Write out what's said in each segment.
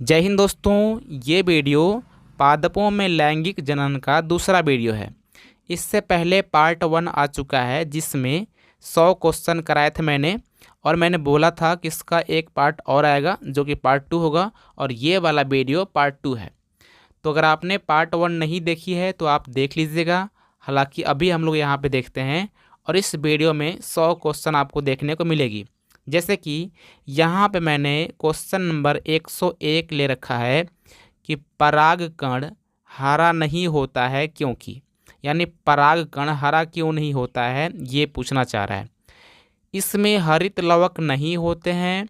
जय हिंद दोस्तों, ये वीडियो पादपों में लैंगिक जनन का दूसरा वीडियो है। इससे पहले पार्ट 1 आ चुका है जिसमें 100 क्वेश्चन कराए थे मैंने, और मैंने बोला था कि इसका एक पार्ट और आएगा जो कि पार्ट 2 होगा, और ये वाला वीडियो पार्ट 2 है। तो अगर आपने पार्ट 1 नहीं देखी है तो आप देख लीजिएगा। हालांकि अभी हम लोग यहाँ पे देखते हैं, और इस वीडियो में 100 क्वेश्चन आपको देखने को मिलेगी। जैसे कि यहाँ पे मैंने क्वेश्चन नंबर 101 ले रखा है कि परागकण हरा नहीं होता है क्योंकि, यानी परागकण हरा क्यों नहीं होता है ये पूछना चाह रहा है। इसमें हरित लवक नहीं होते हैं,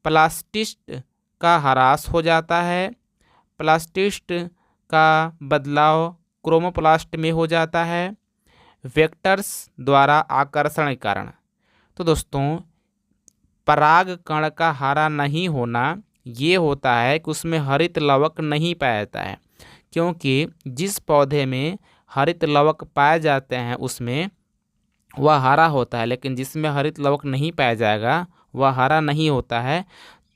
प्लास्टिस्ट का ह्रास हो जाता है, प्लास्टिस्ट का बदलाव क्रोमोप्लास्ट में हो जाता है, वेक्टर्स द्वारा आकर्षण के कारण। तो दोस्तों, परागकण का हरा नहीं होना ये होता है कि उसमें हरित लवक नहीं पाया जाता है, क्योंकि जिस पौधे में हरित लवक पाए जाते हैं उसमें वह हरा होता है, लेकिन जिसमें हरित लवक नहीं पाया जाएगा वह हरा नहीं होता है।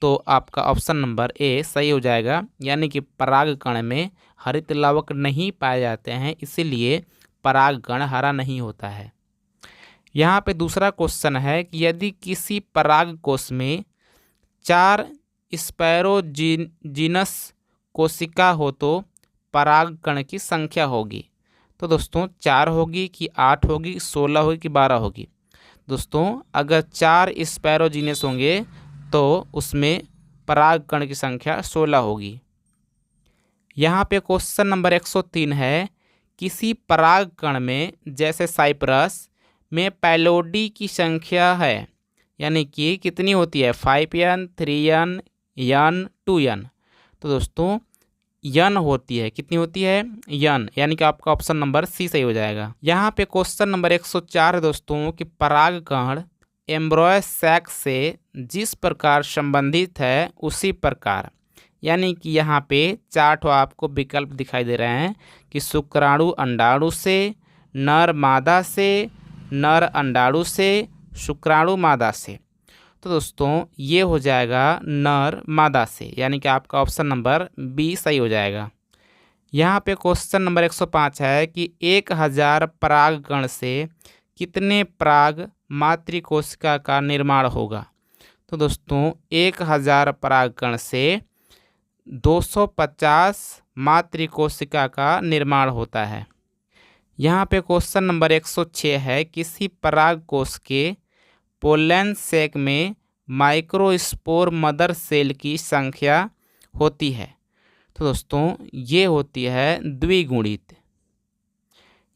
तो आपका ऑप्शन नंबर ए सही हो जाएगा, यानी कि परागकण में हरित लवक नहीं पाए जाते हैं, इसीलिए परागकण हरा नहीं होता है। यहाँ पे दूसरा क्वेश्चन है कि यदि किसी पराग कोश में 4 स्पैरोजीनस कोशिका हो तो परागकण की संख्या होगी। तो दोस्तों, 4 होगी कि 8 होगी, 16 होगी कि 12 होगी? दोस्तों, अगर 4 स्पैरोजीनस होंगे तो उसमें परागकण की संख्या 16 होगी। यहाँ पे क्वेश्चन नंबर 103 है, किसी परागकण में जैसे साइप्रस में पैलोडी की संख्या है, यानी कि कितनी होती है? 5n, 3n, n, 2n। तो दोस्तों, यन होती है। कितनी होती है? यन, यानी कि आपका ऑप्शन नंबर सी सही हो जाएगा। यहाँ पे क्वेश्चन नंबर 104 दोस्तों कि परागकण एम्ब्रॉय सैक से जिस प्रकार संबंधित है उसी प्रकार, यानी कि यहाँ पे 4 आपको विकल्प दिखाई दे रहे हैं कि शुक्राणु अंडाणु से, नर मादा से, नर अंडाणु से, शुक्राणु मादा से। तो दोस्तों, ये हो जाएगा नर मादा से, यानी कि आपका ऑप्शन नंबर बी सही हो जाएगा। यहाँ पे क्वेश्चन नंबर 105 है कि 1000 परागकण से कितने पराग मातृकोशिका का निर्माण होगा? तो दोस्तों, 1000 परागकण से 250 मातृकोशिका का निर्माण होता है। यहाँ पे क्वेश्चन नंबर 106 है, किसी पराग कोश के पोलन सैक में माइक्रोस्पोर मदर सेल की संख्या होती है। तो दोस्तों, ये होती है द्विगुणित।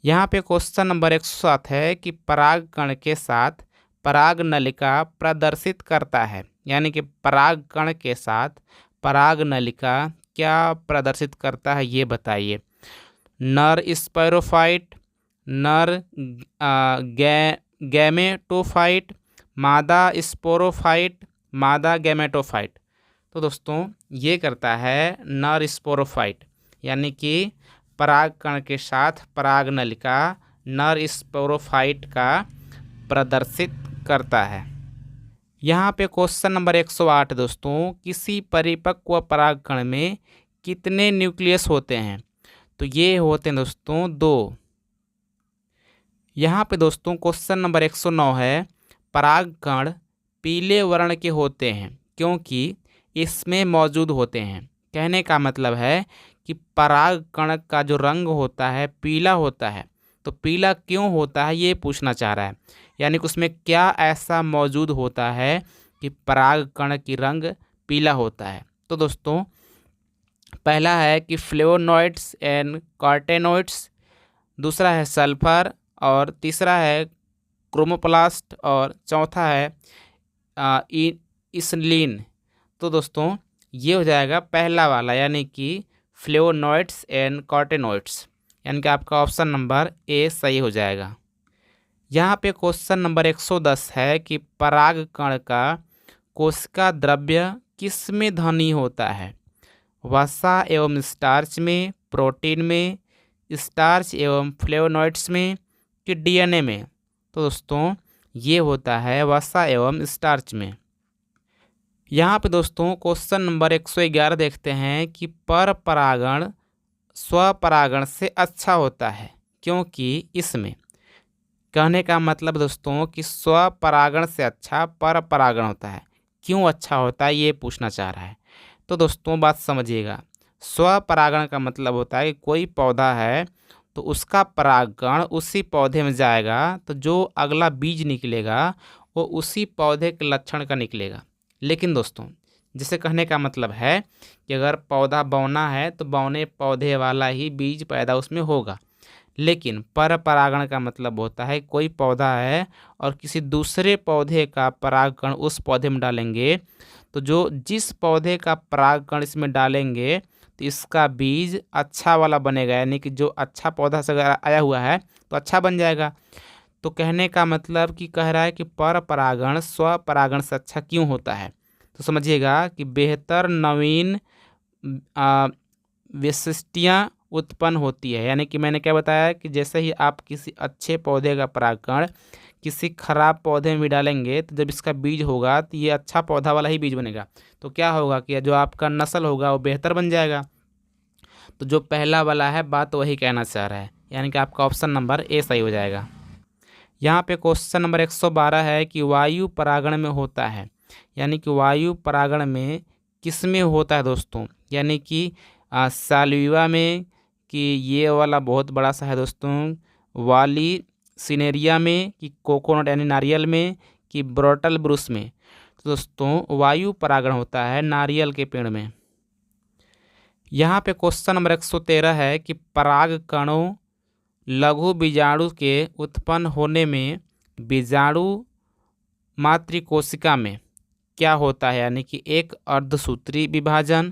यहाँ पे क्वेश्चन नंबर 107 है कि परागकण के साथ पराग नलिका प्रदर्शित करता है, यानी कि परागकण के साथ पराग नलिका क्या प्रदर्शित करता है ये बताइए। नर स्पैरोफाइट, नर गैमेटोफाइट, मादा स्पोरोफाइट, मादा गैमेटोफाइट। तो दोस्तों, ये करता है नर स्पोरोफाइट, यानी कि परागकण के साथ पराग नलिका नर स्पोरोफाइट का प्रदर्शित करता है। यहाँ पे क्वेश्चन नंबर 108 दोस्तों, किसी परिपक्व परागकण में कितने न्यूक्लियस होते हैं? तो ये होते हैं दोस्तों 2। यहाँ पे दोस्तों क्वेश्चन नंबर 109 है, परागकण पीले वर्ण के होते हैं क्योंकि इसमें मौजूद होते हैं। कहने का मतलब है कि परागकण का जो रंग होता है पीला होता है। तो पीला क्यों होता है ये पूछना चाह रहा है, यानी कि उसमें क्या ऐसा मौजूद होता है कि परागकण की रंग पीला होता है? तो दोस्तों, पहला है कि फ्लेवोनॉइड्स एंड कार्टेनॉइड्स, दूसरा है सल्फर, और तीसरा है क्रोमोप्लास्ट, और चौथा है इसलिन। तो दोस्तों, ये हो जाएगा पहला वाला, यानी कि फ्लेवोनॉइड्स एंड कार्टेनॉइड्स, यानी कि आपका ऑप्शन नंबर ए सही हो जाएगा। यहाँ पे क्वेश्चन नंबर 110 है कि परागकण का कोशिका द्रव्य किस में धनी होता है? वसा एवं स्टार्च में, प्रोटीन में, स्टार्च एवं फ्लेवोनॉइड्स में, कि डीएनए में? तो दोस्तों, ये होता है वसा एवं स्टार्च में। यहाँ पे दोस्तों क्वेश्चन नंबर 111 देखते हैं कि पर परागण स्वपरागण से अच्छा होता है, क्योंकि इसमें कहने का मतलब दोस्तों कि स्वपरागण से अच्छा पर परागण होता है। क्यों अच्छा होता है ये पूछना चाह रहा है। तो दोस्तों बात समझिएगा, स्वपरागण का मतलब होता है कि कोई पौधा है तो उसका परागण उसी पौधे में जाएगा, तो जो अगला बीज निकलेगा वो उसी पौधे के लक्षण का निकलेगा। लेकिन दोस्तों जिसे कहने का मतलब है कि अगर पौधा बौना है तो बौने पौधे वाला ही बीज पैदा उसमें होगा। लेकिन पर परागण का मतलब होता है कोई पौधा है और किसी दूसरे पौधे का परागकण उस पौधे में डालेंगे, तो जो जिस पौधे का परागकण इसमें डालेंगे तो इसका बीज अच्छा वाला बनेगा, यानी कि जो अच्छा पौधा से अगर आया हुआ है तो अच्छा बन जाएगा। तो कहने का मतलब कि कह रहा है कि पर परागण स्वपरागण से अच्छा क्यों होता है। तो समझिएगा कि बेहतर नवीन विशिष्टियाँ उत्पन्न होती है। यानी कि मैंने क्या बताया कि जैसे ही आप किसी अच्छे पौधे का परागकण किसी खराब पौधे में भी डालेंगे तो जब इसका बीज होगा तो ये अच्छा पौधा वाला ही बीज बनेगा। तो क्या होगा कि जो आपका नस्ल होगा वो बेहतर बन जाएगा। तो जो पहला वाला है बात वही कहना चाह रहा है, यानी कि आपका ऑप्शन नंबर ए सही हो जाएगा। यहाँ पे क्वेश्चन नंबर 112 है कि वायु परागण में होता है, यानी कि वायु परागण में किस में होता है दोस्तों, यानी कि साल्विया में, कि ये वाला बहुत बड़ा सा है दोस्तों वाली सिनेरिया में, कि कोकोनट यानी नारियल में, कि ब्रोटल ब्रुश में। तो दोस्तों वायु परागण होता है नारियल के पेड़ में। यहाँ पे क्वेश्चन नंबर 113 है कि पराग कणों लघु बीजाणु के उत्पन्न होने में बीजाणु मातृकोशिका में क्या होता है, यानी कि एक अर्धसूत्री विभाजन,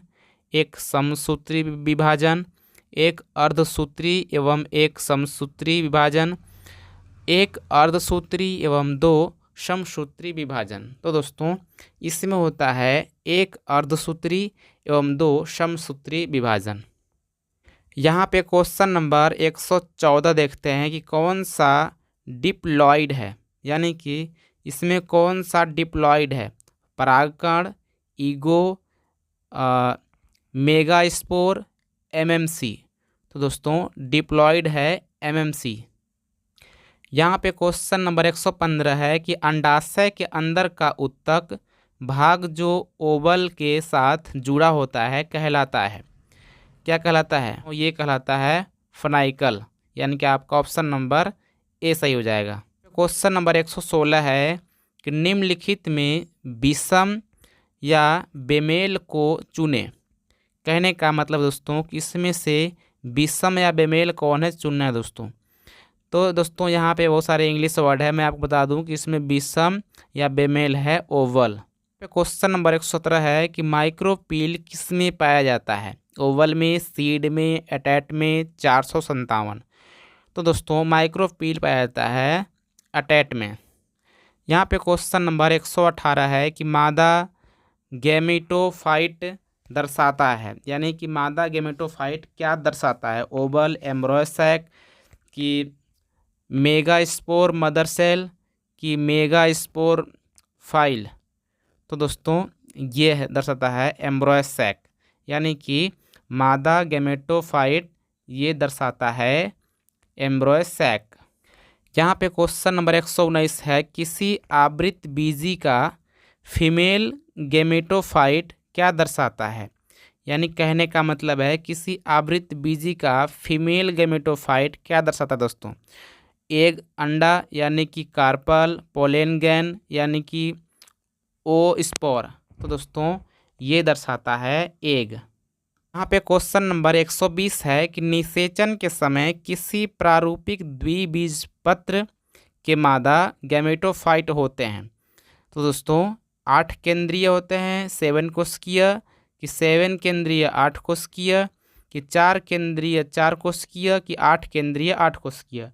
एक समसूत्री विभाजन, एक अर्धसूत्री एवं एक समसूत्री विभाजन, एक अर्धसूत्री एवं दो समसूत्री विभाजन। तो दोस्तों इसमें होता है एक अर्धसूत्री एवं दो समसूत्री विभाजन। यहाँ पे क्वेश्चन नंबर 114 देखते हैं कि कौन सा डिप्लॉइड है, यानी कि इसमें कौन सा डिप्लॉइड है, परागकण, ईगो, मेगास्पोर, एमएमसी। तो दोस्तों डिप्लॉइड है एमएमसी। यहाँ पे क्वेश्चन नंबर 115 है कि अंडाशय के अंदर का उत्तक भाग जो ओवल के साथ जुड़ा होता है कहलाता है, क्या कहलाता है, ये कहलाता है फनाइकल, यानी कि आपका ऑप्शन नंबर ए सही हो जाएगा। क्वेश्चन नंबर 116 है कि निम्नलिखित में विषम या बेमेल को चुने। कहने का मतलब दोस्तों कि इसमें से विषम या बेमेल कौन है चुनना है दोस्तों। तो दोस्तों यहाँ पे बहुत सारे इंग्लिश वर्ड है, मैं आपको बता दूं कि इसमें विषम या बेमेल है ओवल। क्वेश्चन नंबर 117 है कि माइक्रोपील किस में पाया जाता है, ओवल में, सीड में, अटैट में, 457। तो दोस्तों माइक्रोपील पाया जाता है अटैट में। यहाँ पे क्वेश्चन नंबर 118 है कि मादा गैमेटोफाइट दर्शाता है, यानी कि मादा गैमेटोफाइट क्या दर्शाता है, ओवल, एम्ब्रॉय सैक, कि मेगास्पोर मदर सेल, कि मेगास्पोर फाइल। तो दोस्तों ये है दर्शाता है एम्ब्रॉय सैक, यानी कि मादा गैमेटोफाइट ये दर्शाता है एम्ब्रॉय सैक। यहाँ पे क्वेश्चन नंबर 119 है किसी आवृत बीजी का फीमेल गैमेटोफाइट क्या दर्शाता है, यानी कहने का मतलब है किसी आवृत बीजी का फीमेल गैमेटोफाइट क्या दर्शाता है दोस्तों, एग अंडा यानी कि कार्पल, पोलेन गैन यानी कि ओ स्पोर। तो दोस्तों ये दर्शाता है एग। यहाँ पे क्वेश्चन नंबर 120 है कि निषेचन के समय किसी प्रारूपिक द्विबीजपत्र के मादा गैमेटोफाइट होते हैं। तो दोस्तों 8 केंद्रीय होते हैं, 7 कोशिकीय, कि 7 केंद्रीय 8 कोशिकीय, कि 4 केंद्रीय 4 कोशिकीय, कि 8 केंद्रीय 8 कोशिकीय।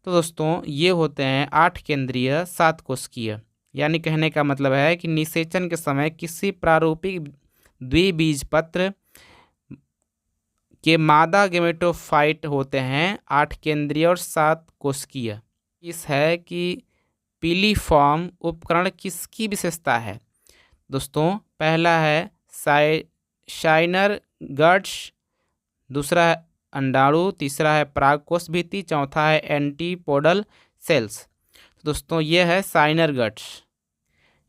तो दोस्तों ये होते हैं 8 केंद्रीय 7 कोशिकीय, यानी कहने का मतलब है कि निषेचन के समय किसी प्रारूपिक द्विबीजपत्र के मादा गैमेटोफाइट होते हैं 8 केंद्रीय और 7 कोशिकीय। इस है कि पीलीफॉर्म उपकरण किसकी विशेषता है, दोस्तों पहला है शाइनर गट्स, दूसरा है अंडाणु, तीसरा है परागकोश भित्ति, चौथा है एंटीपोडल सेल्स। दोस्तों ये है शाइनर गट्स।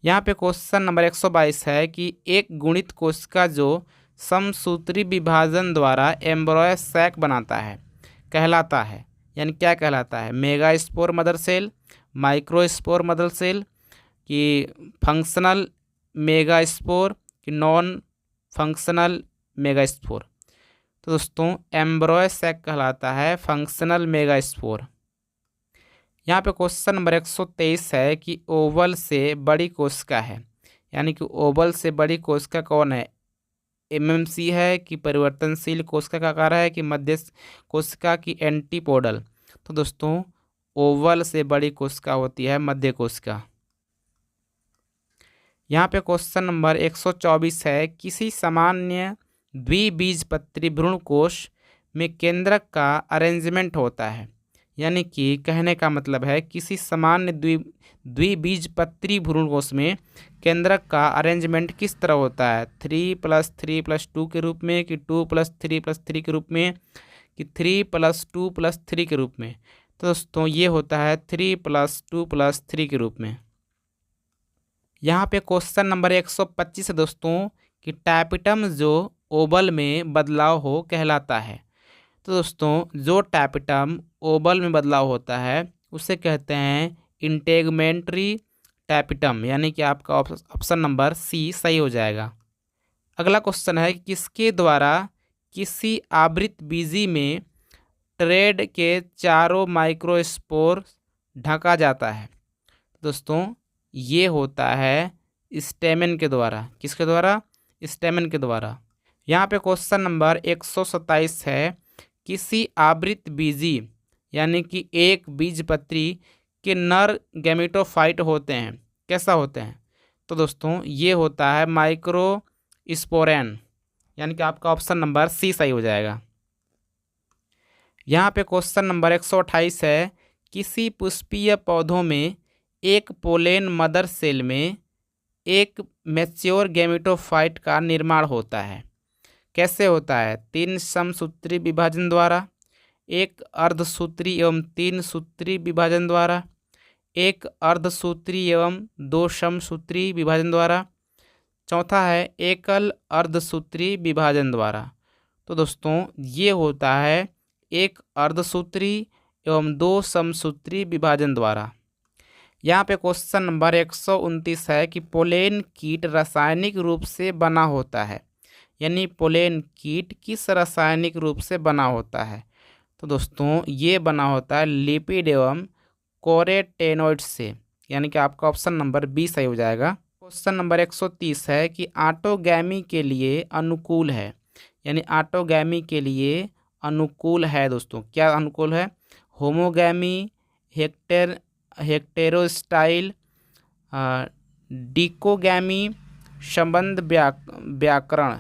यहाँ पे क्वेश्चन नंबर 122 है कि एक गुणित कोशिका जो समसूत्री विभाजन द्वारा एम्ब्रॉय सैक बनाता है कहलाता है, यानी क्या कहलाता है? Megaspore mother cell, microspore mother cell, कि फंक्शनल मेगा स्पोर, कि नॉन फंक्शनल मेगा स्पोर। तो दोस्तों एम्ब्रॉय सैक कहलाता है फंक्शनल मेगा स्पोर। यहाँ पे क्वेश्चन नंबर 123 है कि ओवल से बड़ी कोशिका है, यानी कि ओवल से बड़ी कोशिका कौन है? एमएमसी है, कि परिवर्तनशील कोशिका का आकार है, कि मध्य कोशिका, की एंटीपोडल। तो दोस्तों ओवल से बड़ी कोशिका होती है मध्य कोशिका। यहाँ पे क्वेश्चन नंबर 124 है किसी सामान्य द्विबीजपत्री भ्रूणकोश में केंद्रक का अरेंजमेंट होता है, यानी कि कहने का मतलब है किसी सामान्य द्विबीजपत्री भ्रूणकोश में केंद्रक का अरेंजमेंट किस तरह होता है? 3+3+2 के रूप में, कि 2+3+3 के रूप में, कि 3+2+3 के रूप में। तो दोस्तों ये होता है 3+2+3 के रूप में। यहाँ पे क्वेश्चन नंबर 125 है दोस्तों कि टैपिटम जो ओबल में बदलाव हो कहलाता है। तो दोस्तों जो टैपिटम ओबल में बदलाव होता है उसे कहते हैं इंटेगमेंट्री टैपिटम, यानी कि आपका ऑप्शन नंबर सी सही हो जाएगा। अगला क्वेश्चन है कि किसके द्वारा किसी आवृत बीजी में ट्रेड के चारों माइक्रोस्पोर ढका जाता है? दोस्तों ये होता है स्टेमेन के द्वारा। किसके द्वारा? स्टेमेन के द्वारा। यहाँ पे क्वेश्चन नंबर 127 है किसी आवृत बीजी यानी कि एक बीजपत्री के नर गैमेटोफाइट होते हैं, कैसा होते हैं? तो दोस्तों ये होता है माइक्रो स्पोरेन, यानी कि आपका ऑप्शन नंबर सी सही हो जाएगा। यहाँ पे क्वेश्चन नंबर 128 है किसी पुष्पीय पौधों में एक पोलेन मदर सेल में एक मैच्योर गैमेटोफाइट का निर्माण होता है, कैसे होता है? 3 समसूत्री विभाजन द्वारा, एक अर्धसूत्री एवं 3 सूत्री विभाजन द्वारा, एक अर्धसूत्री एवं 2 समसूत्री विभाजन द्वारा, चौथा है एकल अर्धसूत्री विभाजन द्वारा। तो दोस्तों ये होता है एक अर्धसूत्री एवं 2 समसूत्री विभाजन द्वारा। यहाँ पे क्वेश्चन नंबर 129 है कि पोलेन कीट रासायनिक रूप से बना होता है, यानी पोलेन कीट किस रासायनिक रूप से बना होता है? तो दोस्तों ये बना होता है लिपिड एवं कोरेटेनोइड से, यानी कि आपका ऑप्शन नंबर बी सही हो जाएगा। क्वेश्चन नंबर 130 है कि ऑटोगैमी के लिए अनुकूल है, यानी ऑटोगैमी के लिए अनुकूल है दोस्तों, क्या अनुकूल है? होमोगैमी, हेक्टेरोस्टाइल, डिकोगैमी, संबंध व्याकरण।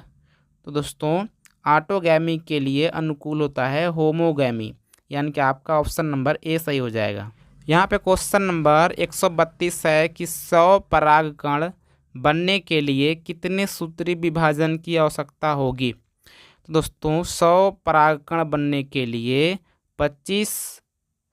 तो दोस्तों ऑटोगैमी के लिए अनुकूल होता है होमोगैमी, यानी कि आपका ऑप्शन नंबर ए सही हो जाएगा। यहाँ पे क्वेश्चन नंबर 132 है कि 100 परागकण बनने के लिए कितने सूत्री विभाजन की आवश्यकता होगी? तो दोस्तों 100 परागकण बनने के लिए 25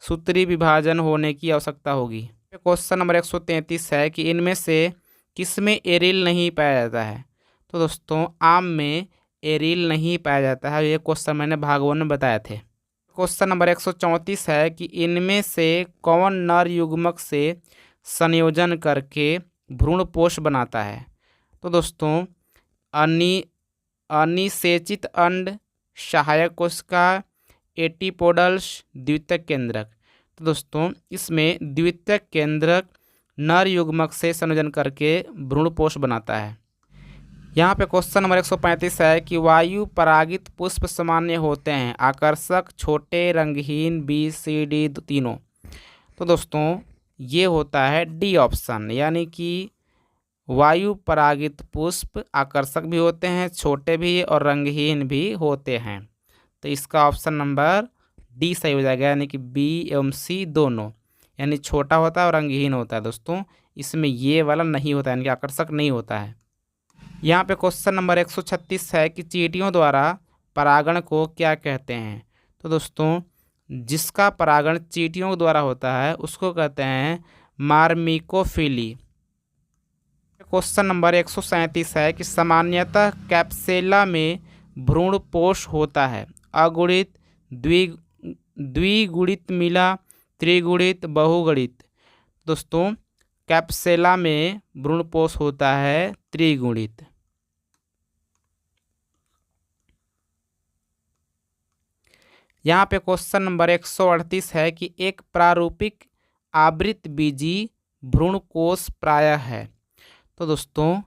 सूत्री विभाजन होने की आवश्यकता होगी। क्वेश्चन नंबर 133 है कि इनमें से किसमें एरिल नहीं पाया जाता है? तो दोस्तों आम में एरिल नहीं पाया जाता है, ये क्वेश्चन मैंने भाग 1 में बताए थे। क्वेश्चन नंबर 134 है कि इनमें से कौन नर युग्मक से संयोजन करके भ्रूणपोष बनाता है? तो दोस्तों अनिषेचित अंड, सहायक कोशिका, एटीपोडल्स, द्वितीयक केंद्रक। तो दोस्तों इसमें द्वितीयक केंद्रक नर युग्मक से संयोजन करके भ्रूणपोष बनाता है। यहाँ पे क्वेश्चन नंबर 135 है कि वायु परागित पुष्प सामान्य होते हैं, आकर्षक, छोटे, रंगहीन, बी सी डी तीनों। तो दोस्तों ये होता है डी ऑप्शन, यानी कि वायु परागित पुष्प आकर्षक भी होते हैं, छोटे भी और रंगहीन भी होते हैं। तो इसका ऑप्शन नंबर डी सही हो जाएगा, यानी कि बी एवं सी दोनों, यानी छोटा होता है और रंगहीन होता है। दोस्तों इसमें ये वाला नहीं होता है, यानी कि आकर्षक नहीं होता है। यहाँ पे क्वेश्चन नंबर 136 है कि चींटियों द्वारा परागण को क्या कहते हैं। तो दोस्तों, जिसका परागण चींटियों द्वारा होता है उसको कहते हैं मार्मिकोफिली। क्वेश्चन नंबर 137 है कि सामान्यतः कैप्सेला में भ्रूणपोष होता है। अगुणित, द्विगुणित, मिला, त्रिगुणित, बहुगुणित। दोस्तों, कैप्सेला में भ्रूणपोष होता है त्रिगुणित। यहाँ पे क्वेश्चन नंबर 138 है कि एक प्रारूपिक आवृत बीजी भ्रूणकोश प्रायः है। तो दोस्तों,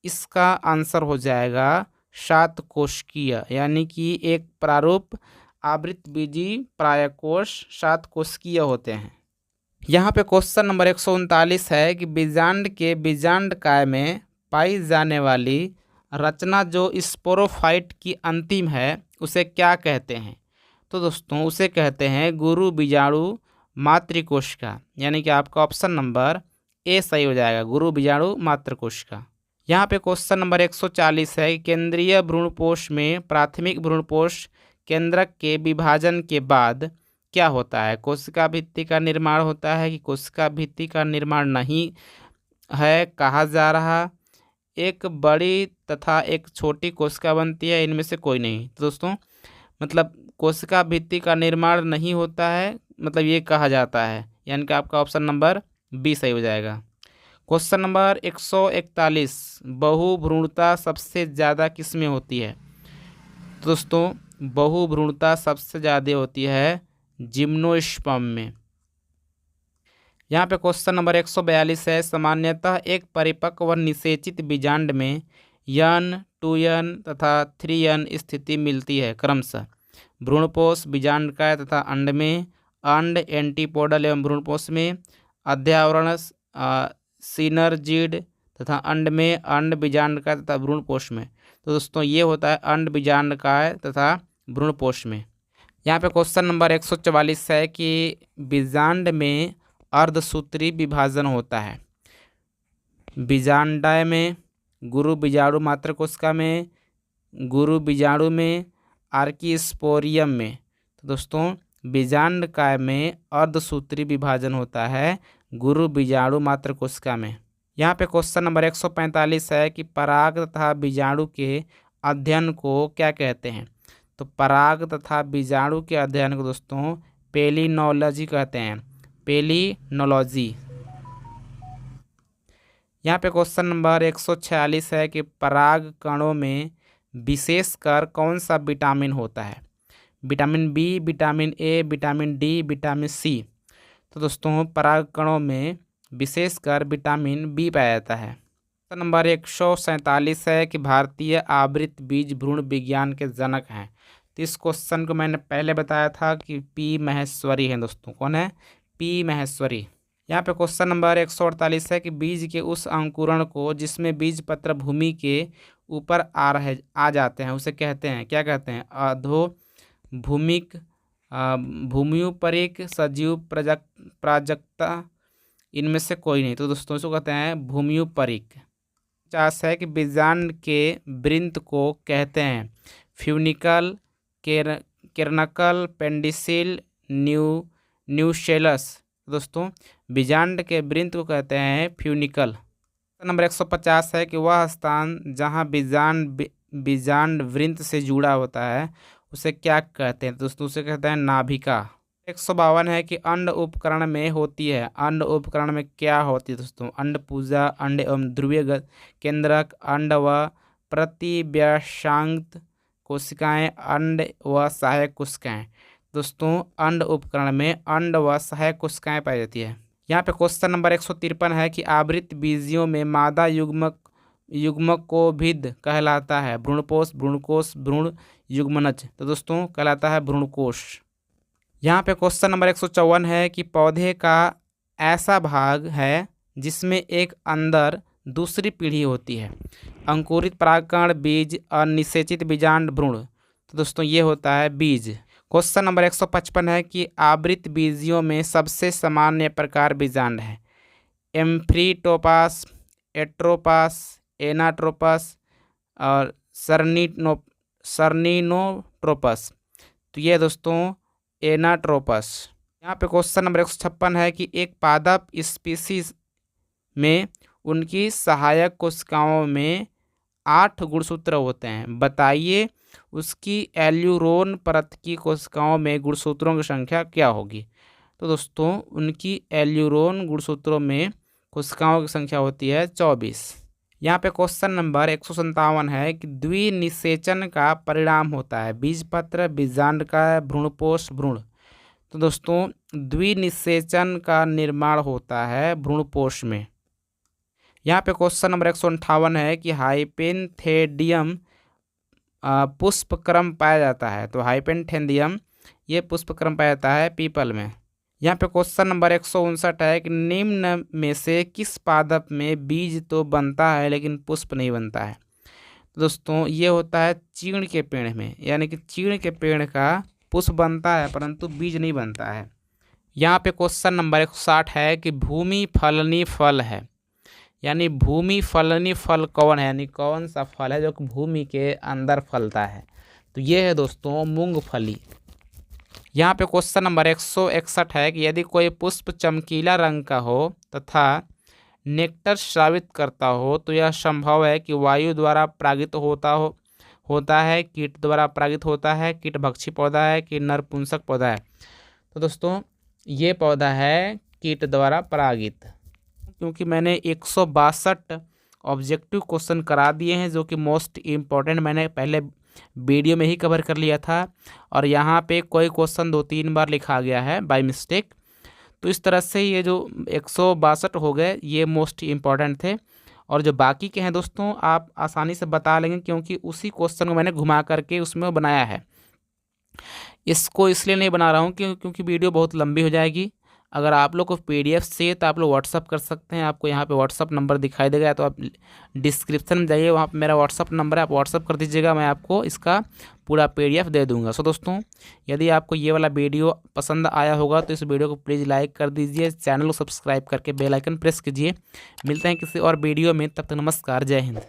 इसका आंसर हो जाएगा 7 कोशिकीय, यानी कि एक प्रारूप आवृत बीजी प्रायकोश 7 कोशिकीय होते हैं। यहाँ पे क्वेश्चन नंबर 139 है कि बीजांड के बीजांडकाय में पाई जाने वाली रचना जो स्पोरोफाइट की अंतिम है उसे क्या कहते हैं। तो दोस्तों, उसे कहते हैं गुरु बीजाणु मातृकोशिका, यानी कि आपका ऑप्शन नंबर ए सही हो जाएगा, गुरु बीजाणु मातृकोशिका। यहाँ पे क्वेश्चन नंबर 140 है कि केंद्रीय भ्रूणपोष में प्राथमिक भ्रूणपोष केंद्रक के विभाजन के बाद क्या होता है। कोशिका भित्ति का निर्माण होता है कि कोशिका भित्ति का निर्माण नहीं है कहा जा रहा। एक बड़ी तथा एक छोटी कोशिका बनती है, इनमें से कोई नहीं। तो दोस्तों, मतलब कोशिका भित्ति का निर्माण नहीं होता है, मतलब ये कहा जाता है, यानी कि आपका ऑप्शन नंबर बी सही हो जाएगा। क्वेश्चन नंबर 141, बहुभ्रूणता सबसे ज़्यादा किस में होती है। तो दोस्तों, बहुभ्रूणता सबसे ज़्यादा होती है जिम्नोस्पर्म में। यहाँ पे क्वेश्चन नंबर 142 है सामान्यतः एक परिपक्व व निषेचित बीजांड में यन, 2n तथा 3n स्थिति मिलती है क्रमशः भ्रूणपोष, बीजांडकाय तथा अंड में, अंड एंटीपोडल एवं भ्रूणपोष में, अध्यावरण सिनर्जिड तथा अंड में, अंड बीजांडकाय तथा भ्रूणपोष में। तो दोस्तों, ये होता है अंड बीजांडकाय तथा भ्रूणपोष में। यहाँ पे क्वेश्चन नंबर 144 है कि बीजांड में अर्धसूत्री विभाजन होता है। बीजांडाय में, गुरु बीजाणु मातृकोशिका में, गुरु बीजाणु में, आर्कीस्पोरियम में। तो दोस्तों, बीजांडकाय में अर्धसूत्री विभाजन होता है गुरु बीजाणु मातृकोशिका में। यहाँ पे क्वेश्चन नंबर 145 है कि पराग तथा बीजाणु के अध्ययन को क्या कहते हैं। तो पराग तथा बीजाणु के अध्ययन को दोस्तों पेलिनोलॉजी कहते हैं, पेलिनोलॉजी। यहाँ पे क्वेश्चन नंबर 146 है कि पराग कणों में विशेषकर कौन सा विटामिन होता है। Vitamin B, vitamin A, vitamin D, vitamin C. तो दोस्तों, पराग कणों में विशेषकर विटामिन बी पाया जाता है। क्वेश्चन नंबर 147 है कि भारतीय आवृत बीज भ्रूण विज्ञान के जनक हैं। तो इस क्वेश्चन को मैंने पहले बताया था कि पी महेश्वरी हैं। दोस्तों, कौन है? पी महेश्वरी। यहाँ पे क्वेश्चन नंबर 148 है कि बीज के उस अंकुरण को जिसमें बीज पत्र भूमि के ऊपर आ जाते हैं उसे कहते हैं, क्या कहते हैं? अधोभूमिक, भूम्युपरिक, सजीव, प्राजक्ता, इनमें से कोई नहीं। तो दोस्तों, इसको कहते हैं भूम्युपरिक। 50 है कि बीजांड के वृंत को कहते हैं फ्यूनिकल, केरनकल, पेंडिसिल, न्यूशेलस। दोस्तों, बीजांड के वृंत को कहते हैं फ्यूनिकल। नंबर 150 है कि वह स्थान जहाँ बीजांड वृंत से जुड़ा होता है उसे क्या कहते हैं। दोस्तों, उसे कहते हैं नाभिका। 152 है कि अंड उपकरण में होती है। अंड उपकरण में क्या होती है दोस्तों? अंडपूजा, अंड एवं ध्रुवीय केंद्रक, अंड व प्रतिव्यासांग कोशिकाएं, अंड व सहायक कोशिकाएं। दोस्तों, अंड उपकरण में अंड व सहायक कोशिकाएं पाई जाती है। यहाँ पे क्वेश्चन नंबर 153 है कि आवृत बीजियों में मादा युग्मक को भिद कहलाता है भ्रूणपोष, भ्रूणकोश, भ्रूण युग्मनज। तो दोस्तों, कहलाता है भ्रूणकोश। यहाँ पे क्वेश्चन नंबर 154 है कि पौधे का ऐसा भाग है जिसमें एक अंदर दूसरी पीढ़ी होती है। अंकुरित परागकण, बीज, अनिषेचित बीजांड, भ्रूण। तो दोस्तों, ये होता है बीज। क्वेश्चन नंबर 155 है कि आवृत बीजियों में सबसे सामान्य प्रकार बीजांड है। एम्फ्रीटोपास, एट्रोपास, एनाट्रोपस, और सर्निनोट्रोपस, तो ये दोस्तों एनाट्रोपस। यहाँ पे क्वेश्चन नंबर 156 है कि एक पादप स्पीसीज में उनकी सहायक कोशिकाओं में 8 गुणसूत्र होते हैं, बताइए उसकी एल्यूरोन परत की कोशिकाओं में गुणसूत्रों की संख्या क्या होगी। तो दोस्तों उनकी एल्यूरोन गुणसूत्रों में कोशिकाओं की संख्या होती है 24। यहाँ पे क्वेश्चन नंबर 157 है कि द्विनिषेचन का परिणाम होता है बीजपत्र, बीजांड, भ्रूणपोष, भ्रूण। तो दोस्तों द्विनिषेचन का निर्माण होता है भ्रूणपोष में। यहाँ पे क्वेश्चन नंबर 158 है कि हाइपेंथेडियम पुष्पक्रम पाया जाता है, तो हाइपेंथेडियम ये पुष्पक्रम पाया जाता है पीपल में। यहाँ पे क्वेश्चन नंबर 159 है कि निम्न में से किस पादप में बीज तो बनता है लेकिन पुष्प नहीं बनता है। तो दोस्तों ये होता है चीड़ के पेड़ में, यानी कि चीड़ के पेड़ का पुष्प बनता है परंतु बीज नहीं बनता है। यहाँ पे क्वेश्चन नंबर 160 है कि भूमि फलनी फल है, यानी भूमि फलनी फल कौन है, यानी कौन सा फल है जो कि भूमि के अंदर फलता है। तो ये है दोस्तों मूंगफली। यहाँ पे क्वेश्चन नंबर 161 है कि यदि कोई पुष्प चमकीला रंग का हो तथा नेक्टर स्रावित करता हो तो यह संभव है कि वायु द्वारा परागित होता है, कीट द्वारा परागित होता है, कीटभक्षी पौधा है कि नरपुंसक पौधा है। तो दोस्तों ये पौधा है कीट द्वारा परागित। क्योंकि मैंने 162 ऑब्जेक्टिव क्वेश्चन करा दिए हैं जो कि मोस्ट इम्पॉर्टेंट मैंने पहले वीडियो में ही कवर कर लिया था, और यहाँ पे कोई क्वेश्चन 2-3 बार लिखा गया है बाय मिस्टेक। तो इस तरह से ये जो 162 हो गए ये मोस्ट इम्पॉर्टेंट थे, और जो बाकी के हैं दोस्तों आप आसानी से बता लेंगे क्योंकि उसी क्वेश्चन को मैंने घुमा करके उसमें बनाया है। इसको इसलिए नहीं बना रहा हूँ क्योंकि वीडियो बहुत लंबी हो जाएगी। अगर आप लोग को PDF चाहिए तो आप लोग व्हाट्सअप कर सकते हैं, आपको यहाँ पे व्हाट्सअप नंबर दिखाई देगा, तो आप डिस्क्रिप्शन में जाइए, वहाँ पे मेरा व्हाट्सअप नंबर है, आप व्हाट्सअप कर दीजिएगा, मैं आपको इसका पूरा PDF दे दूँगा। सो दोस्तों यदि आपको ये वाला वीडियो पसंद आया होगा तो इस वीडियो को प्लीज़ लाइक कर दीजिए, चैनल को सब्सक्राइब करके बेल आइकन प्रेस कीजिए। मिलते हैं किसी और वीडियो में, तब तक नमस्कार, जय हिंद।